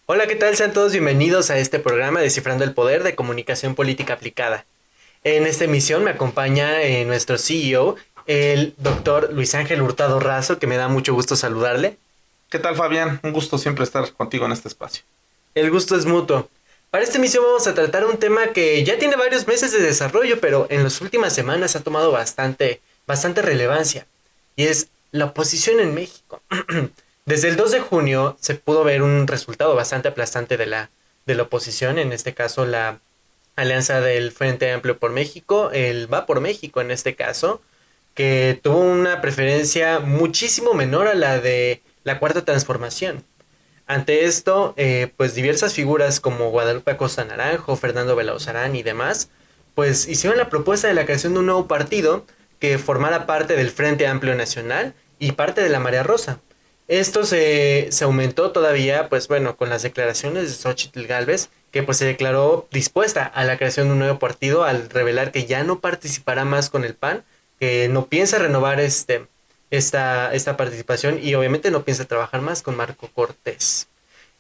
Hola, ¿qué tal? Sean todos bienvenidos a este programa Descifrando el Poder de Comunicación Política Aplicada. En esta emisión me acompaña nuestro CEO, el doctor Luis Ángel Hurtado Razo, que me da mucho gusto saludarle. ¿Qué tal, Fabián? Un gusto siempre estar contigo en este espacio. El gusto es mutuo. Para esta emisión vamos a tratar un tema que ya tiene varios meses de desarrollo, pero en las últimas semanas ha tomado bastante relevancia, y es la oposición en México. Desde el 2 de junio se pudo ver un resultado bastante aplastante de la oposición, en este caso la alianza del Frente Amplio por México, el Va por México en este caso, que tuvo una preferencia muchísimo menor a la de la Cuarta Transformación. Ante esto, pues diversas figuras como Guadalupe Acosta Naranjo, Fernando Belauzarán y demás, pues hicieron la propuesta de la creación de un nuevo partido que formara parte del Frente Amplio Nacional y parte de la Marea Rosa. Esto se aumentó todavía, pues bueno, con las declaraciones de Xochitl Gálvez, que pues se declaró dispuesta a la creación de un nuevo partido al revelar que ya no participará más con el PAN, que no piensa renovar esta participación y obviamente no piensa trabajar más con Marco Cortés.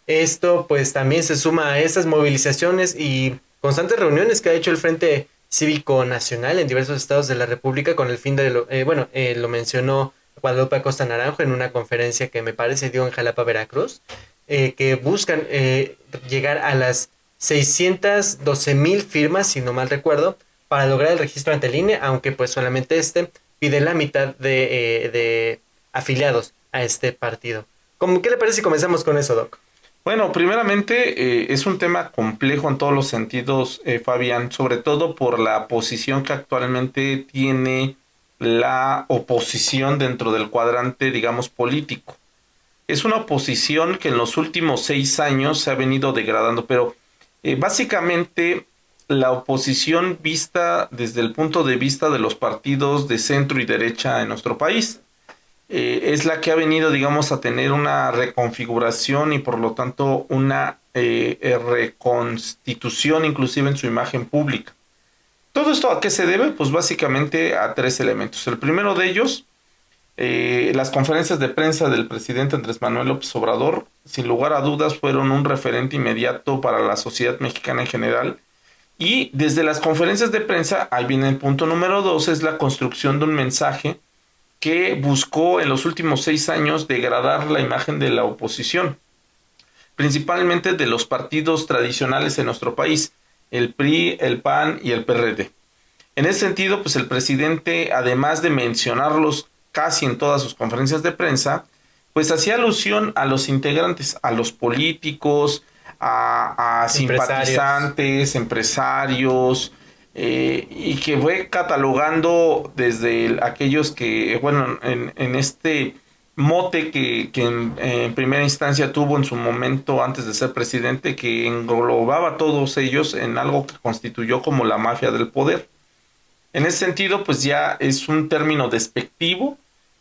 Esto pues también se suma a estas movilizaciones y constantes reuniones que ha hecho el Frente Cívico Nacional en diversos estados de la República con el fin de, lo mencionó Guadalupe Acosta Naranjo en una conferencia que me parece dio en Jalapa, Veracruz, que buscan llegar a las 612,000 firmas, si no mal recuerdo, para lograr el registro ante el INE, aunque pues solamente pide la mitad de afiliados a este partido. ¿Qué le parece si comenzamos con eso, Doc? Bueno, primeramente es un tema complejo en todos los sentidos, Fabián, sobre todo por la posición que actualmente tiene la oposición dentro del cuadrante, digamos, político. Es una oposición que en los últimos 6 años se ha venido degradando, pero básicamente la oposición vista desde el punto de vista de los partidos de centro y derecha en nuestro país es la que ha venido, digamos, a tener una reconfiguración y por lo tanto una reconstitución inclusive en su imagen pública. ¿Todo esto a qué se debe? Pues básicamente a tres elementos. El primero de ellos, las conferencias de prensa del presidente Andrés Manuel López Obrador, sin lugar a dudas, fueron un referente inmediato para la sociedad mexicana en general. Y desde las conferencias de prensa, ahí viene el punto número dos, es la construcción de un mensaje que buscó en los últimos 6 años degradar la imagen de la oposición, principalmente de los partidos tradicionales en nuestro país, el PRI, el PAN y el PRD. En ese sentido, pues el presidente, además de mencionarlos casi en todas sus conferencias de prensa, pues hacía alusión a los integrantes, a los políticos, a Empresarios. simpatizantes, empresarios, y que fue catalogando desde aquellos que, bueno, en este mote que en primera instancia tuvo en su momento antes de ser presidente, que englobaba a todos ellos en algo que constituyó como la mafia del poder. En ese sentido, pues ya es un término despectivo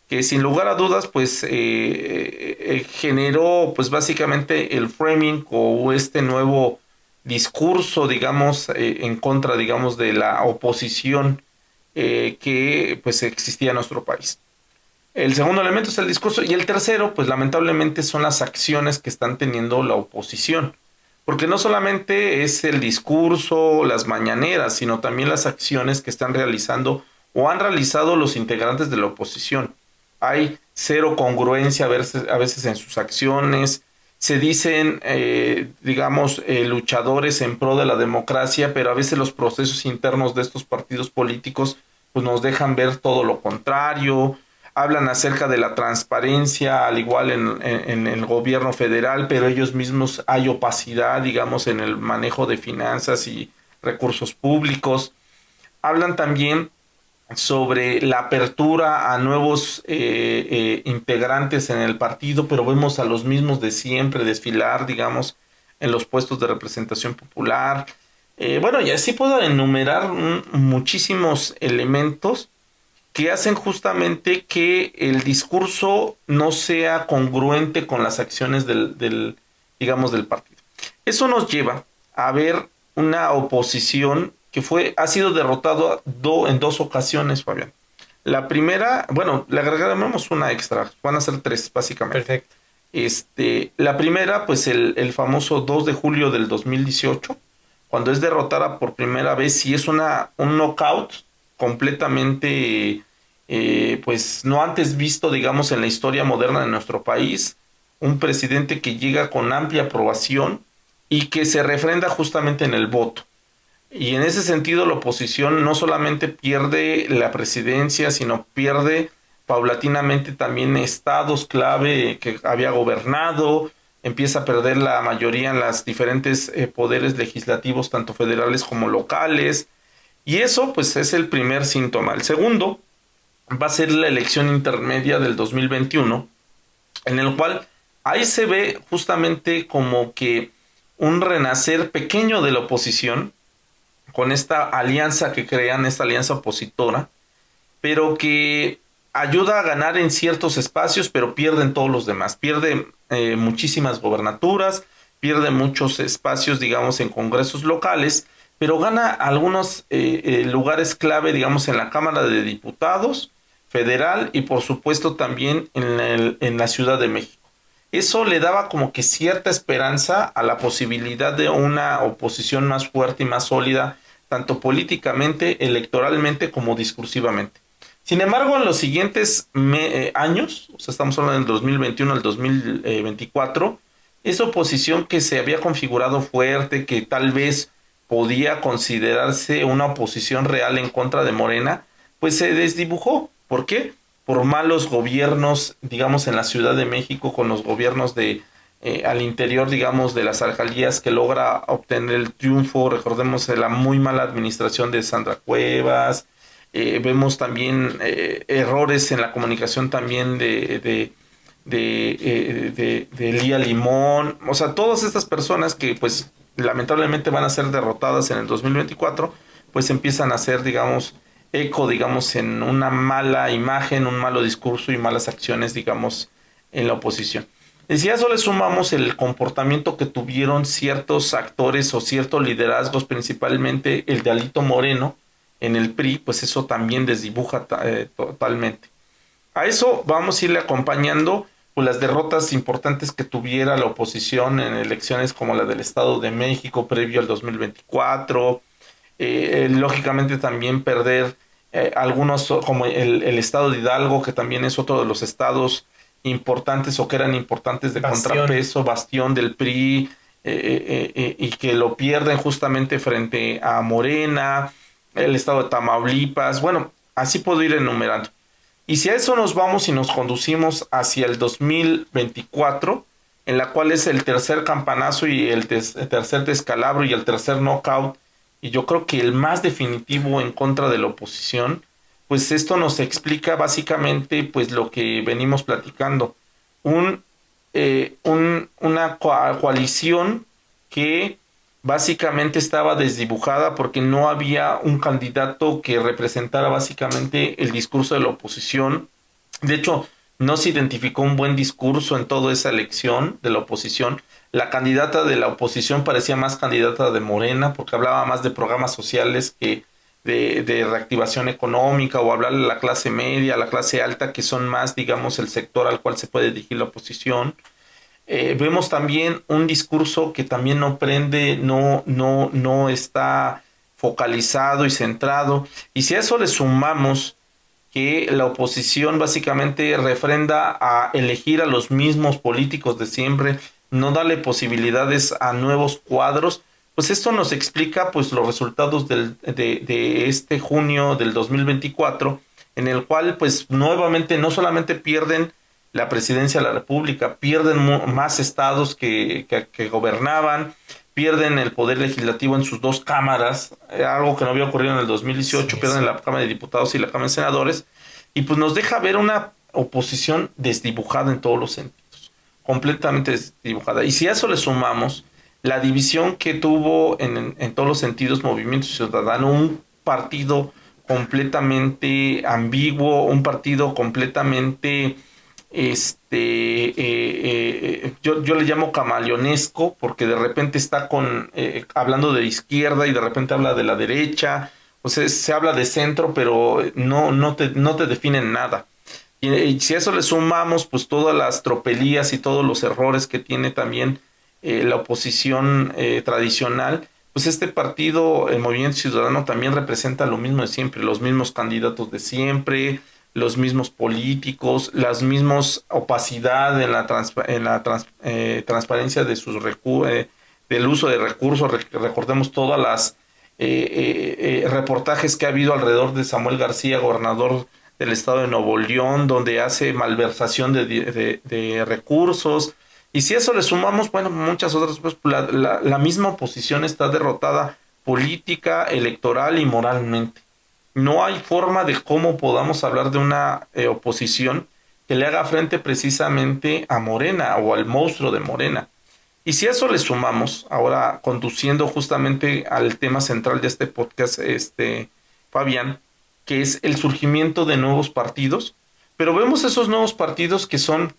que sin lugar a dudas, pues generó, pues básicamente el framing o este nuevo discurso, digamos, en contra, digamos, de la oposición que pues existía en nuestro país. El segundo elemento es el discurso y el tercero, pues lamentablemente son las acciones que están teniendo la oposición. Porque no solamente es el discurso, las mañaneras, sino también las acciones que están realizando o han realizado los integrantes de la oposición. Hay cero congruencia a veces en sus acciones. Se dicen, digamos, luchadores en pro de la democracia, pero a veces los procesos internos de estos partidos políticos pues nos dejan ver todo lo contrario. Hablan acerca de la transparencia, al igual en el gobierno federal, pero ellos mismos hay opacidad, digamos, en el manejo de finanzas y recursos públicos. Hablan también sobre la apertura a nuevos integrantes en el partido, pero vemos a los mismos de siempre desfilar, digamos, en los puestos de representación popular. Bueno, y así puedo enumerar muchísimos elementos que hacen justamente que el discurso no sea congruente con las acciones digamos, del partido. Eso nos lleva a ver una oposición que ha sido derrotado en dos ocasiones, Fabián. La primera, bueno, le agregamos una extra, van a ser tres, básicamente. Perfecto. La primera, pues el famoso 2 de julio del 2018, cuando es derrotada por primera vez y es un knockout completamente, pues no antes visto, digamos, en la historia moderna de nuestro país, un presidente que llega con amplia aprobación y que se refrenda justamente en el voto. Y en ese sentido la oposición no solamente pierde la presidencia, sino pierde paulatinamente también estados clave que había gobernado, empieza a perder la mayoría en los diferentes poderes legislativos, tanto federales como locales. Y eso pues es el primer síntoma. El segundo va a ser la elección intermedia del 2021, en el cual ahí se ve justamente como que un renacer pequeño de la oposición, con esta alianza que crean, esta alianza opositora, pero que ayuda a ganar en ciertos espacios, pero pierden todos los demás. Pierde muchísimas gobernaturas, pierde muchos espacios, digamos, en congresos locales, pero gana algunos lugares clave, digamos, en la Cámara de Diputados federal y por supuesto también en la Ciudad de México. Eso le daba como que cierta esperanza a la posibilidad de una oposición más fuerte y más sólida, tanto políticamente, electoralmente como discursivamente. Sin embargo, en los siguientes años, o sea, estamos hablando del 2021 al 2024, esa oposición que se había configurado fuerte, que tal vez podía considerarse una oposición real en contra de Morena, pues se desdibujó. ¿Por qué? Por malos gobiernos, digamos, en la Ciudad de México, con los gobiernos de al interior, digamos, de las alcaldías que logra obtener el triunfo. Recordemos la muy mala administración de Sandra Cuevas. Vemos también errores en la comunicación también de Lía Limón. O sea, todas estas personas que pues lamentablemente van a ser derrotadas en el 2024, pues empiezan a ser, digamos, eco, digamos, en una mala imagen, un malo discurso y malas acciones, digamos, en la oposición. Y si a eso le sumamos el comportamiento que tuvieron ciertos actores o ciertos liderazgos, principalmente el de Alito Moreno en el PRI, pues eso también desdibuja totalmente. A eso vamos a irle acompañando pues, las derrotas importantes que tuviera la oposición en elecciones como la del Estado de México previo al 2024, lógicamente también perder algunos como el estado de Hidalgo, que también es otro de los estados importantes o que eran importantes de contrapeso, bastión del PRI, y que lo pierden justamente frente a Morena, el estado de Tamaulipas. Bueno, así puedo ir enumerando. Y si a eso nos vamos y nos conducimos hacia el 2024, en la cual es el tercer campanazo y el tercer descalabro y el tercer knockout, y yo creo que el más definitivo en contra de la oposición, pues esto nos explica básicamente pues lo que venimos platicando. Una coalición que básicamente estaba desdibujada porque no había un candidato que representara básicamente el discurso de la oposición. De hecho, no se identificó un buen discurso en toda esa elección de la oposición. La candidata de la oposición parecía más candidata de Morena porque hablaba más de programas sociales que de reactivación económica, o hablarle a la clase media, a la clase alta, que son más, digamos, el sector al cual se puede dirigir la oposición. Vemos también un discurso que también no prende, no está focalizado y centrado. Y si a eso le sumamos que la oposición básicamente refrenda a elegir a los mismos políticos de siempre, no darle posibilidades a nuevos cuadros, pues esto nos explica pues los resultados de este junio del 2024, en el cual pues nuevamente no solamente pierden la presidencia de la República, pierden más estados que gobernaban, pierden el poder legislativo en sus dos cámaras, algo que no había ocurrido en el 2018, pierden la Cámara de Diputados y la Cámara de Senadores, y pues nos deja ver una oposición desdibujada en todos los sentidos, completamente desdibujada. Y si a eso le sumamos la división que tuvo en todos los sentidos Movimiento Ciudadano, un partido completamente ambiguo, un partido completamente yo le llamo camaleonesco, porque de repente está hablando de izquierda y de repente habla de la derecha, o sea, se habla de centro, pero no te definen nada. Y si a eso le sumamos pues todas las tropelías y todos los errores que tiene también la oposición tradicional, pues este partido, el Movimiento Ciudadano, también representa lo mismo de siempre, los mismos candidatos de siempre, los mismos políticos, las mismas opacidad en la, transparencia de sus del uso de recursos. Recordemos todas las reportajes que ha habido alrededor de Samuel García, gobernador del estado de Nuevo León, donde hace malversación de recursos. Y si eso le sumamos, bueno, muchas otras cosas, pues la misma oposición está derrotada política, electoral y moralmente. No hay forma de cómo podamos hablar de una oposición que le haga frente precisamente a Morena o al monstruo de Morena. Y si a eso le sumamos, ahora conduciendo justamente al tema central de este podcast, Fabián, que es el surgimiento de nuevos partidos, pero vemos esos nuevos partidos que son,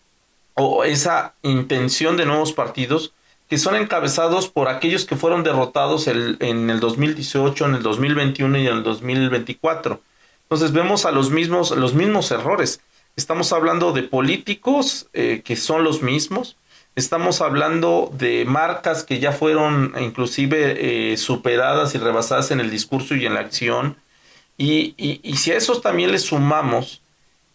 o esa intención de nuevos partidos, que son encabezados por aquellos que fueron derrotados en el 2018, en el 2021 y en el 2024. Entonces vemos a los mismos errores. Estamos hablando de políticos que son los mismos. Estamos hablando de marcas que ya fueron inclusive superadas y rebasadas en el discurso y en la acción. Y si a esos también le sumamos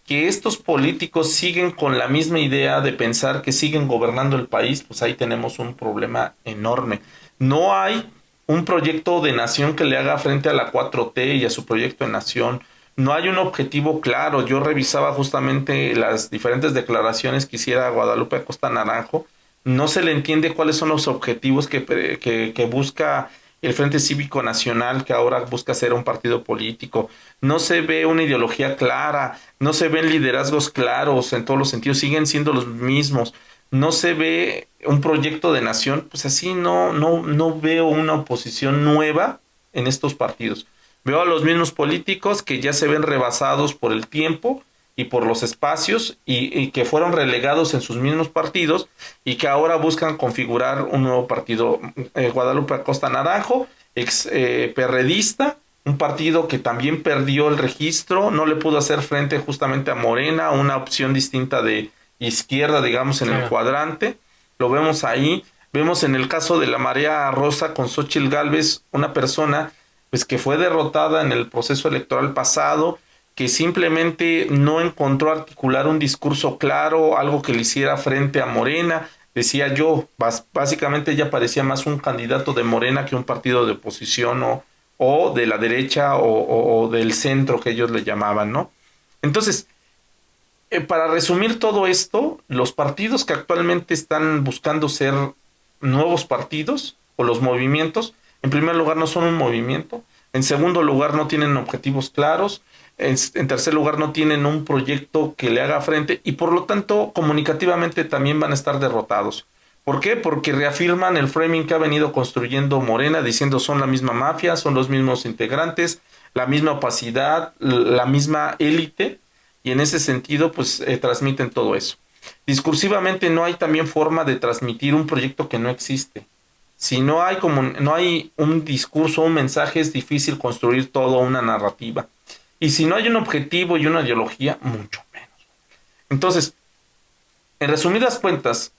que estos políticos siguen con la misma idea de pensar que siguen gobernando el país, pues ahí tenemos un problema enorme. No hay un proyecto de nación que le haga frente a la 4T y a su proyecto de nación. No hay un objetivo claro. Yo revisaba justamente las diferentes declaraciones que hiciera Guadalupe Acosta Naranjo. No se le entiende cuáles son los objetivos que busca el Frente Cívico Nacional, que ahora busca ser un partido político. No se ve una ideología clara, no se ven liderazgos claros en todos los sentidos, siguen siendo los mismos. No se ve un proyecto de nación, pues así no veo una oposición nueva en estos partidos. Veo a los mismos políticos que ya se ven rebasados por el tiempo y por los espacios y que fueron relegados en sus mismos partidos y que ahora buscan configurar un nuevo partido. Guadalupe Acosta Naranjo, ex perredista, un partido que también perdió el registro, no le pudo hacer frente justamente a Morena, una opción distinta de izquierda, digamos, en el cuadrante. Lo vemos ahí. Vemos en el caso de la Marea Rosa con Xóchitl Gálvez, una persona pues que fue derrotada en el proceso electoral pasado, que simplemente no encontró articular un discurso claro, algo que le hiciera frente a Morena. Decía yo, básicamente ella parecía más un candidato de Morena que un partido de oposición o de la derecha o del centro que ellos le llamaban, ¿no? Entonces, para resumir todo esto, los partidos que actualmente están buscando ser nuevos partidos o los movimientos, en primer lugar no son un movimiento, en segundo lugar no tienen objetivos claros, en tercer lugar no tienen un proyecto que le haga frente y por lo tanto comunicativamente también van a estar derrotados. ¿Por qué? Porque reafirman el framing que ha venido construyendo Morena, diciendo son la misma mafia, son los mismos integrantes, la misma opacidad, la misma élite, y en ese sentido pues transmiten todo eso. Discursivamente no hay también forma de transmitir un proyecto que no existe. Si no hay un discurso, un mensaje, es difícil construir toda una narrativa. Y si no hay un objetivo y una ideología, mucho menos. Entonces, en resumidas cuentas,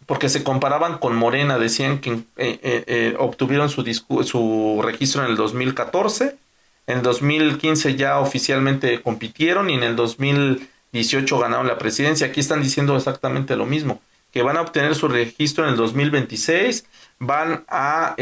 porque se comparaban con Morena, decían que obtuvieron su registro en el 2014, en el 2015 ya oficialmente compitieron y en el 2018 ganaron la presidencia. Aquí están diciendo exactamente lo mismo, que van a obtener su registro en el 2026, van a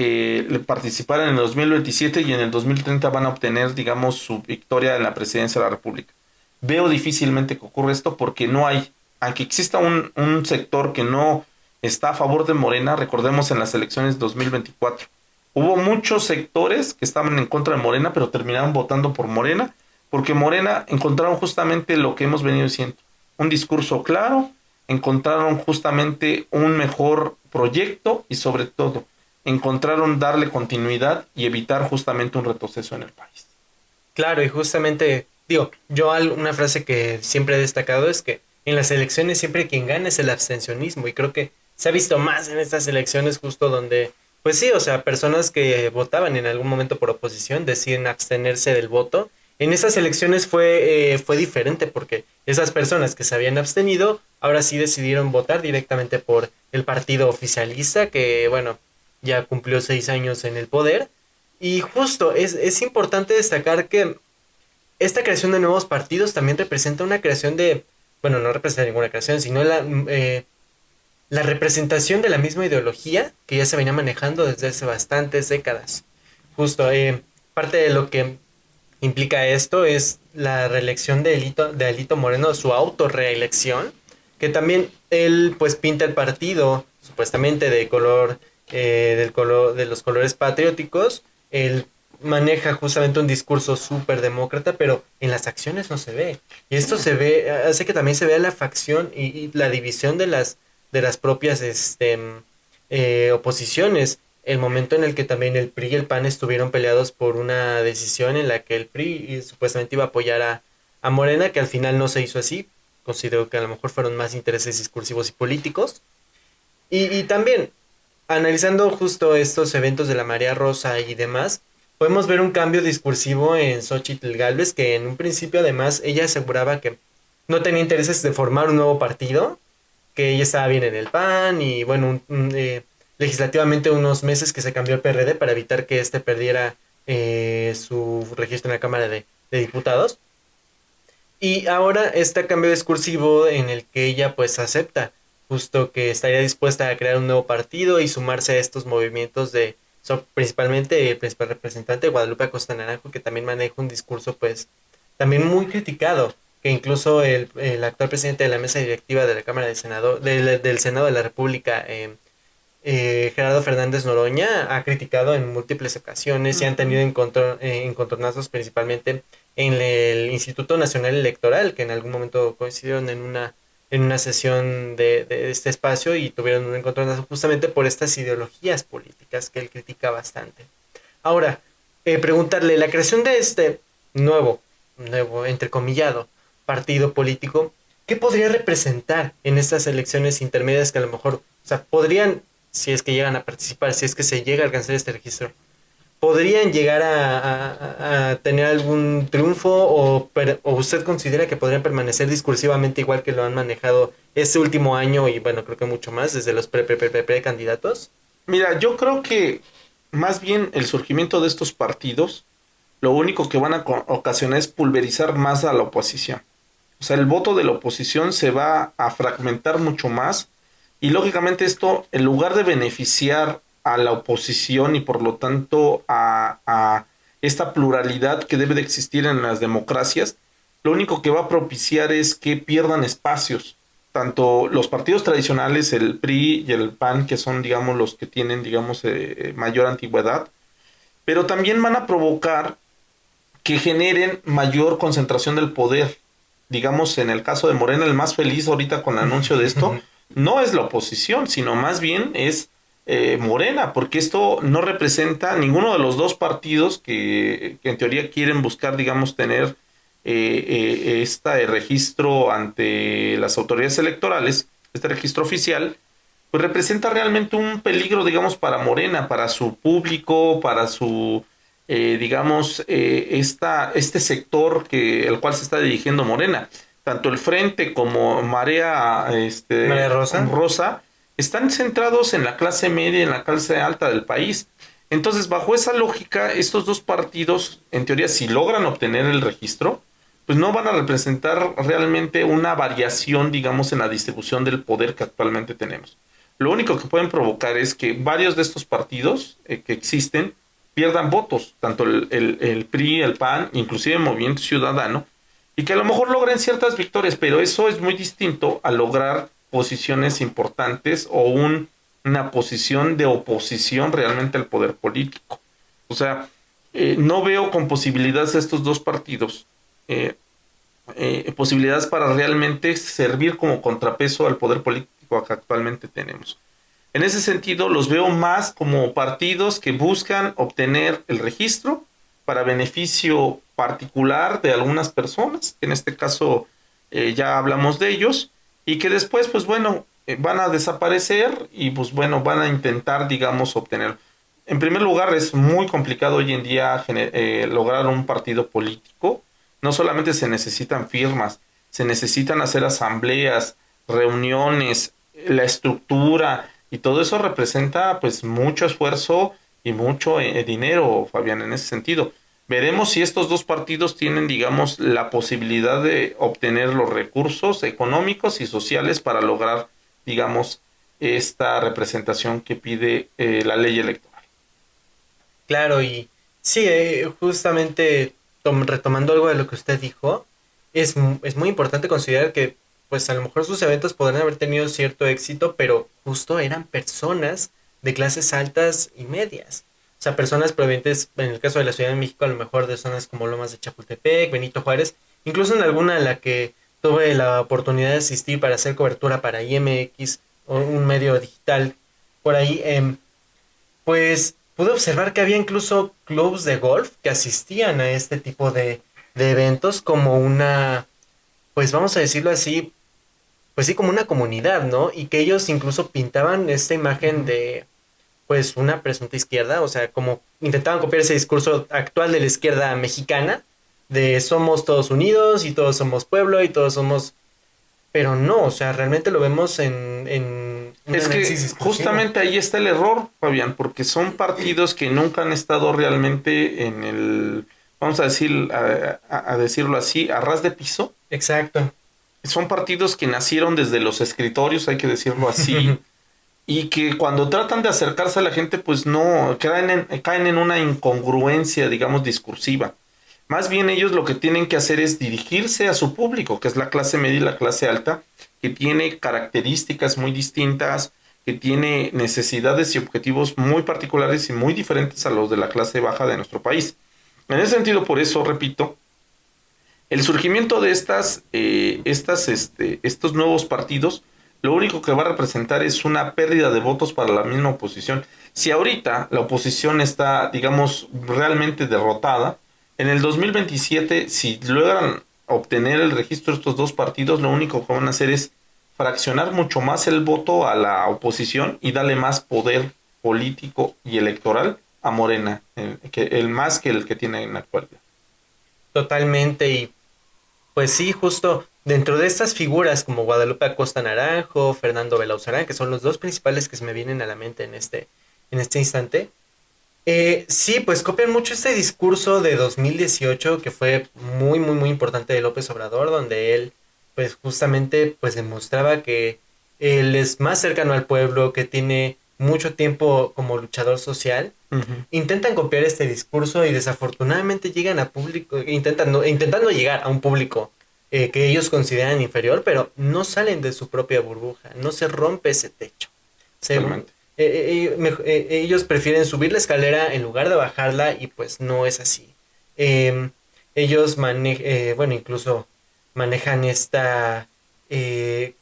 participar en el 2027 y en el 2030 van a obtener, digamos, su victoria en la presidencia de la República. Veo difícilmente que ocurra esto porque no hay, aunque exista un sector que no está a favor de Morena, recordemos en las elecciones 2024, hubo muchos sectores que estaban en contra de Morena, pero terminaron votando por Morena, porque Morena encontraron justamente lo que hemos venido diciendo, un discurso claro, encontraron justamente un mejor proyecto y sobre todo encontraron darle continuidad y evitar justamente un retroceso en el país. Claro, y justamente, una frase que siempre he destacado es que en las elecciones siempre quien gana es el abstencionismo, y creo que se ha visto más en estas elecciones justo donde, pues sí, o sea, personas que votaban en algún momento por oposición deciden abstenerse del voto En esas elecciones fue diferente porque esas personas que se habían abstenido ahora sí decidieron votar directamente por el partido oficialista que, bueno, ya cumplió 6 años en el poder. Y justo es importante destacar que esta creación de nuevos partidos también representa una creación de, bueno, no representa ninguna creación, sino la representación de la misma ideología que ya se venía manejando desde hace bastantes décadas. Justo, parte de lo que implica esto es la reelección de Alito Moreno, su autorreelección, que también él pues pinta el partido supuestamente de color, del color de los colores patrióticos. Él maneja justamente un discurso súper demócrata, pero en las acciones no se ve. Y esto se ve, hace que también se vea la facción y la división de las propias oposiciones. El momento en el que también el PRI y el PAN estuvieron peleados por una decisión en la que el PRI supuestamente iba a apoyar a Morena, que al final no se hizo así. Considero que a lo mejor fueron más intereses discursivos y políticos. Y también, analizando justo estos eventos de la Marea Rosa y demás, podemos ver un cambio discursivo en Xochitl Gálvez, que en un principio además ella aseguraba que no tenía intereses de formar un nuevo partido, que ella estaba bien en el PAN y bueno, legislativamente unos meses que se cambió al PRD para evitar que éste perdiera su registro en la Cámara de Diputados. Y ahora este cambio discursivo en el que ella pues acepta justo que estaría dispuesta a crear un nuevo partido y sumarse a estos movimientos principalmente el principal representante Guadalupe Acosta Naranjo, que también maneja un discurso pues también muy criticado, que incluso el actual presidente de la mesa directiva de la Cámara de Senado, del Senado de la República, Gerardo Fernández Noroña, ha criticado en múltiples ocasiones y han tenido encontronazos principalmente en el Instituto Nacional Electoral, que en algún momento coincidieron en una sesión de este espacio y tuvieron un encontronazo justamente por estas ideologías políticas que él critica bastante. Ahora, preguntarle, la creación de este nuevo, entrecomillado, partido político, ¿qué podría representar en estas elecciones intermedias que a lo mejor, o sea, podrían, si es que llegan a participar, si es que se llega a alcanzar este registro, podrían llegar a tener algún triunfo o usted considera que podrían permanecer discursivamente igual que lo han manejado este último año y bueno, creo que mucho más desde los pre-candidatos? Mira, yo creo que más bien el surgimiento de estos partidos, lo único que van a ocasionar es pulverizar más a la oposición. O sea, el voto de la oposición se va a fragmentar mucho más y lógicamente esto, en lugar de beneficiar a la oposición y por lo tanto a esta pluralidad que debe de existir en las democracias, lo único que va a propiciar es que pierdan espacios. Tanto los partidos tradicionales, el PRI y el PAN, que son, digamos, los que tienen, digamos, mayor antigüedad, pero también van a provocar que generen mayor concentración del poder. Digamos, en el caso de Morena, el más feliz ahorita con el anuncio de esto, no es la oposición, sino más bien es Morena, porque esto no representa ninguno de los dos partidos que en teoría quieren buscar, digamos, tener este registro ante las autoridades electorales, este registro oficial, pues representa realmente un peligro, digamos, para Morena, para su público, para su, digamos, este sector el cual se está dirigiendo Morena. Tanto el Frente como Marea Rosa están centrados en la clase media y en la clase alta del país. Entonces, bajo esa lógica, estos dos partidos, en teoría, si logran obtener el registro, pues no van a representar realmente una variación, digamos, en la distribución del poder que actualmente tenemos. Lo único que pueden provocar es que varios de estos partidos que existen pierdan votos, tanto el PRI, el PAN, inclusive el Movimiento Ciudadano, y que a lo mejor logren ciertas victorias, pero eso es muy distinto a lograr posiciones importantes o una posición de oposición realmente al poder político. O sea, no veo con posibilidades estos dos partidos, posibilidades para realmente servir como contrapeso al poder político que actualmente tenemos. En ese sentido, los veo más como partidos que buscan obtener el registro para beneficio particular de algunas personas, en este caso ya hablamos de ellos, y que después, pues bueno, van a desaparecer y pues bueno, van a intentar, digamos, obtener. En primer lugar, es muy complicado hoy en día lograr un partido político. No solamente se necesitan firmas, se necesitan hacer asambleas, reuniones, la estructura, y todo eso representa pues mucho esfuerzo y mucho dinero, Fabián, en ese sentido. Veremos si estos dos partidos tienen, digamos, la posibilidad de obtener los recursos económicos y sociales para lograr, digamos, esta representación que pide la ley electoral. Claro, y sí, justamente retomando algo de lo que usted dijo, es muy importante considerar que pues a lo mejor sus eventos podrían haber tenido cierto éxito, pero justo eran personas de clases altas y medias. O sea, personas provenientes, en el caso de la Ciudad de México, a lo mejor de zonas como Lomas de Chapultepec, Benito Juárez, incluso en alguna a la que tuve la oportunidad de asistir para hacer cobertura para IMX o un medio digital por ahí. Pues pude observar que había incluso clubs de golf que asistían a este tipo de eventos como una, pues vamos a decirlo así, pues sí, como una comunidad, ¿no? Y que ellos incluso pintaban esta imagen de, pues, una presunta izquierda, o sea, como intentaban copiar ese discurso actual de la izquierda mexicana, de somos todos unidos y todos somos pueblo y todos somos, pero no, o sea, realmente lo vemos en un Es que análisis discursivo. justamente ahí está el error, Fabián, porque son partidos que nunca han estado realmente en el, vamos a decir, a decirlo así, a ras de piso. Exacto. Son partidos que nacieron desde los escritorios, hay que decirlo así, y que cuando tratan de acercarse a la gente, pues no, caen en una incongruencia, digamos, discursiva. Más bien ellos lo que tienen que hacer es dirigirse a su público, que es la clase media y la clase alta, que tiene características muy distintas, que tiene necesidades y objetivos muy particulares y muy diferentes a los de la clase baja de nuestro país. En ese sentido, por eso, repito, el surgimiento de estos nuevos partidos, lo único que va a representar es una pérdida de votos para la misma oposición. Si ahorita la oposición está, digamos, realmente derrotada, en el 2027, si logran obtener el registro de estos dos partidos, lo único que van a hacer es fraccionar mucho más el voto a la oposición y darle más poder político y electoral a Morena, el más que el que tiene en la actualidad. Totalmente, y pues sí, justo dentro de estas figuras como Guadalupe Acosta Naranjo, Fernando Belauzarán, que son los dos principales que se me vienen a la mente en este instante, sí, pues copian mucho este discurso de 2018 que fue muy, muy, muy importante de López Obrador, donde él, pues justamente, pues demostraba que él es más cercano al pueblo, que tiene mucho tiempo como luchador social. Uh -huh. Intentan copiar este discurso y desafortunadamente llegan a público, intentando llegar a un público que ellos consideran inferior, pero no salen de su propia burbuja, no se rompe ese techo. Se, Totalmente. ellos prefieren subir la escalera en lugar de bajarla y pues no es así. Eh, ellos bueno, incluso manejan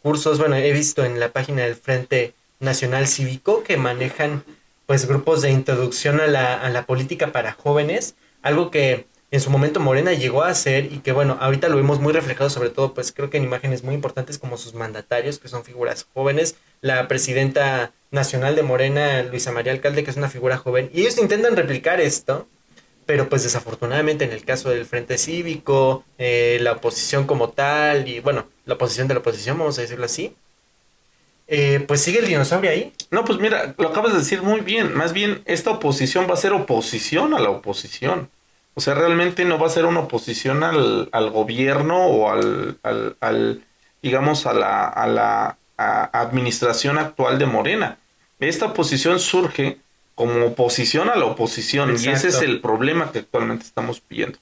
cursos, bueno, he visto en la página del Frente Nacional Cívico que manejan pues grupos de introducción a la política para jóvenes, algo que en su momento Morena llegó a hacer y que bueno, ahorita lo vemos muy reflejado sobre todo pues creo que en imágenes muy importantes como sus mandatarios, que son figuras jóvenes, la presidenta nacional de Morena, Luisa María Alcalde, que es una figura joven, y ellos intentan replicar esto, pero pues desafortunadamente en el caso del Frente Cívico, la oposición como tal, y bueno, la oposición de la oposición, vamos a decirlo así, pues sigue el dinosaurio ahí. No, pues mira, lo acabas de decir muy bien. Más bien, esta oposición va a ser oposición a la oposición. O sea, realmente no va a ser una oposición al gobierno o digamos, a administración actual de Morena. Esta oposición surge como oposición a la oposición y ese es Exacto. el problema que actualmente estamos viendo.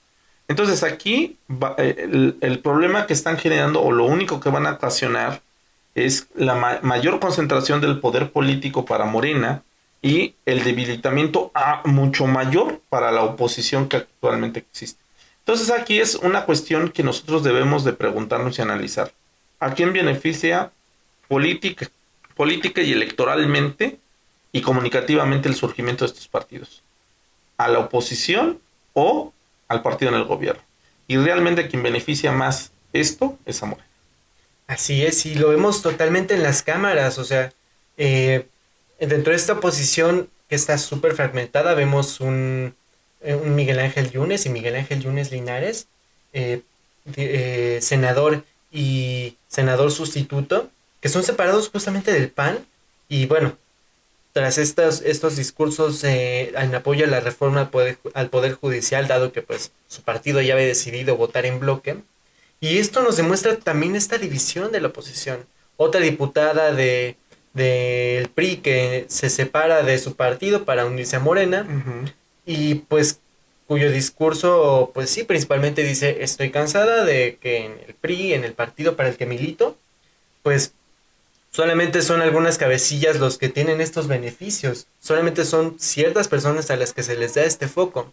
Entonces aquí el problema que están generando o lo único que van a ocasionar es la mayor concentración del poder político para Morena y el debilitamiento mucho mayor para la oposición que actualmente existe. Entonces aquí es una cuestión que nosotros debemos de preguntarnos y analizar. ¿A quién beneficia política, política y electoralmente y comunicativamente el surgimiento de estos partidos? ¿A la oposición o al partido en el gobierno? Y realmente quien beneficia más esto es a Morena. Así es, y lo vemos totalmente en las cámaras, o sea, dentro de esta oposición que está súper fragmentada. Vemos un Miguel Ángel Yunes y Miguel Ángel Yunes Linares, eh, senador y senador sustituto, que son separados justamente del PAN. Y bueno, tras estos discursos en apoyo a la reforma al poder judicial, dado que pues su partido ya había decidido votar en bloque, y esto nos demuestra también esta división de la oposición. Otra diputada del PRI que se separa de su partido para unirse a Morena, Ujú. y pues cuyo discurso, pues sí, principalmente dice: estoy cansada de que en el PRI, en el partido para el que milito, pues solamente son algunas cabecillas los que tienen estos beneficios. Solamente son ciertas personas a las que se les da este foco.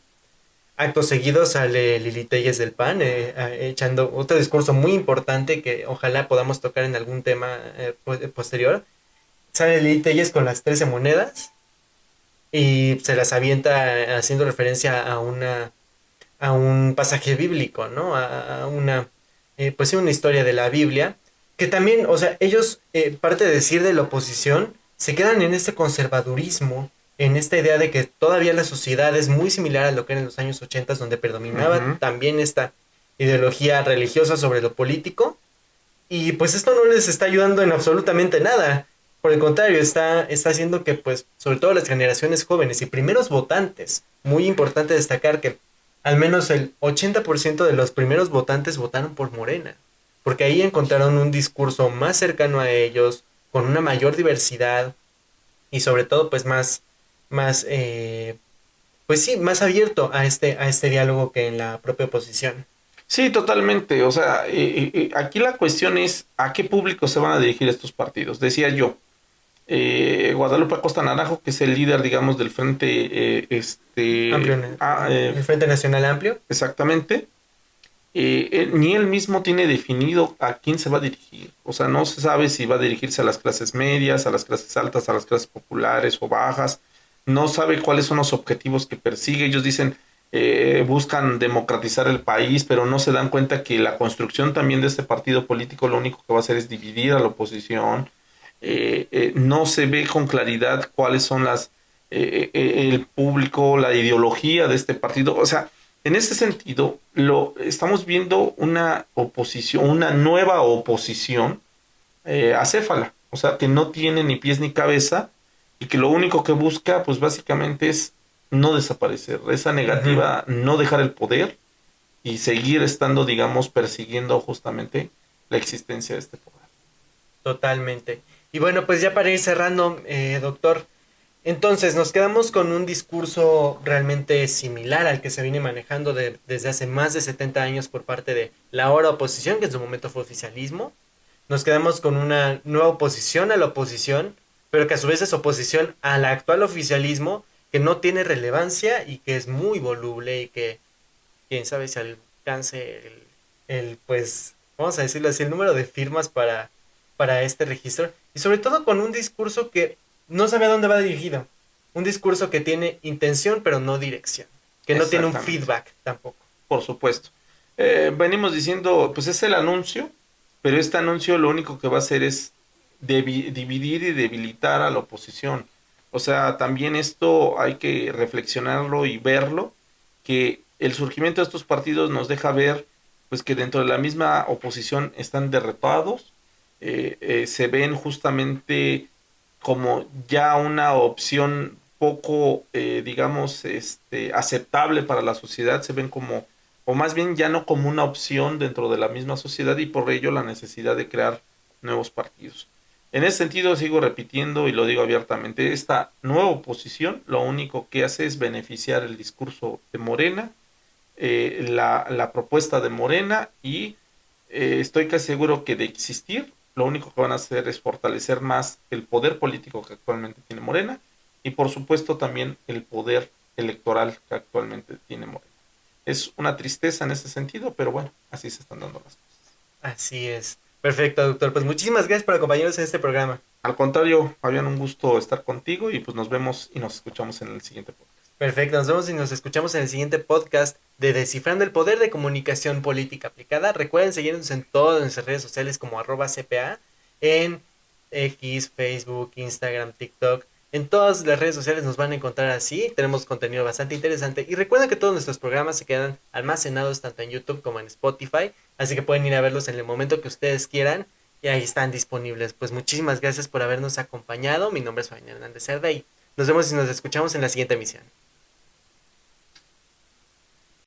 Acto seguido sale Lili Telles del PAN, echando otro discurso muy importante que ojalá podamos tocar en algún tema posterior. Sale Lili Telles con las 13 monedas y se las avienta haciendo referencia a un pasaje bíblico, ¿no? A una, pues sí, una historia de la Biblia, que también, o sea, ellos, parte de decir de la oposición, se quedan en este conservadurismo, en esta idea de que todavía la sociedad es muy similar a lo que era en los años 80, donde predominaba Ujú. también esta ideología religiosa sobre lo político, y pues esto no les está ayudando en absolutamente nada. Por el contrario, está haciendo que, pues, sobre todo las generaciones jóvenes y primeros votantes, muy importante destacar que al menos el 80% de los primeros votantes votaron por Morena, porque ahí encontraron un discurso más cercano a ellos, con una mayor diversidad y sobre todo, pues, pues sí, más abierto a este diálogo que en la propia oposición. Sí, totalmente. O sea, aquí la cuestión es a qué público se van a dirigir estos partidos. Decía yo, Guadalupe Acosta Naranjo, que es el líder, digamos, del frente, Amplio, el Frente Nacional Amplio. exactamente, ni él mismo tiene definido a quién se va a dirigir. O sea, no se sabe si va a dirigirse a las clases medias, a las clases altas, a las clases populares o bajas. No sabe cuáles son los objetivos que persigue. Ellos dicen, buscan democratizar el país, pero no se dan cuenta que la construcción también de este partido político lo único que va a hacer es dividir a la oposición. No se ve con claridad cuáles son el público, la ideología de este partido. O sea, en ese sentido, estamos viendo una oposición, una nueva oposición acéfala, o sea, que no tiene ni pies ni cabeza y que lo único que busca, pues básicamente es no desaparecer, esa Ujú. negativa, no dejar el poder y seguir estando, digamos, persiguiendo justamente la existencia de este poder. Totalmente. Y bueno, pues ya para ir cerrando, doctor, entonces nos quedamos con un discurso realmente similar al que se viene manejando desde hace más de 70 años por parte de la ahora oposición, que en su momento fue oficialismo. Nos quedamos con una nueva oposición a la oposición, pero que a su vez es oposición al actual oficialismo, que no tiene relevancia y que es muy voluble y que quién sabe si alcance pues, vamos a decirlo así, el número de firmas para este registro. Y sobre todo con un discurso que no sabe a dónde va dirigido. Un discurso que tiene intención pero no dirección. Que no tiene un Exactamente, feedback tampoco. por supuesto. Venimos diciendo, pues es el anuncio, pero este anuncio lo único que va a hacer es dividir y debilitar a la oposición. O sea, también esto hay que reflexionarlo y verlo, que el surgimiento de estos partidos nos deja ver pues que dentro de la misma oposición están derrotados, se ven justamente como ya una opción poco, digamos, aceptable para la sociedad, se ven como, o más bien ya no como una opción dentro de la misma sociedad y por ello la necesidad de crear nuevos partidos. En ese sentido sigo repitiendo y lo digo abiertamente, esta nueva oposición lo único que hace es beneficiar el discurso de Morena, la propuesta de Morena y estoy casi seguro que de existir, lo único que van a hacer es fortalecer más el poder político que actualmente tiene Morena y por supuesto también el poder electoral que actualmente tiene Morena. Es una tristeza en ese sentido, pero bueno, así se están dando las cosas. Así es. Perfecto, doctor. Pues muchísimas gracias por acompañarnos en este programa. Al contrario, Fabián, un gusto estar contigo y pues nos vemos y nos escuchamos en el siguiente podcast. Perfecto, nos vemos y nos escuchamos en el siguiente podcast de Descifrando el Poder de Comunicación Política Aplicada. Recuerden seguirnos en todas nuestras redes sociales como @CPA, en X, Facebook, Instagram, TikTok. En todas las redes sociales nos van a encontrar así. Tenemos contenido bastante interesante. Y recuerden que todos nuestros programas se quedan almacenados tanto en YouTube como en Spotify. Así que pueden ir a verlos en el momento que ustedes quieran. Y ahí están disponibles. Pues muchísimas gracias por habernos acompañado. Mi nombre es Fabián Hernández Cerda y nos vemos y nos escuchamos en la siguiente emisión.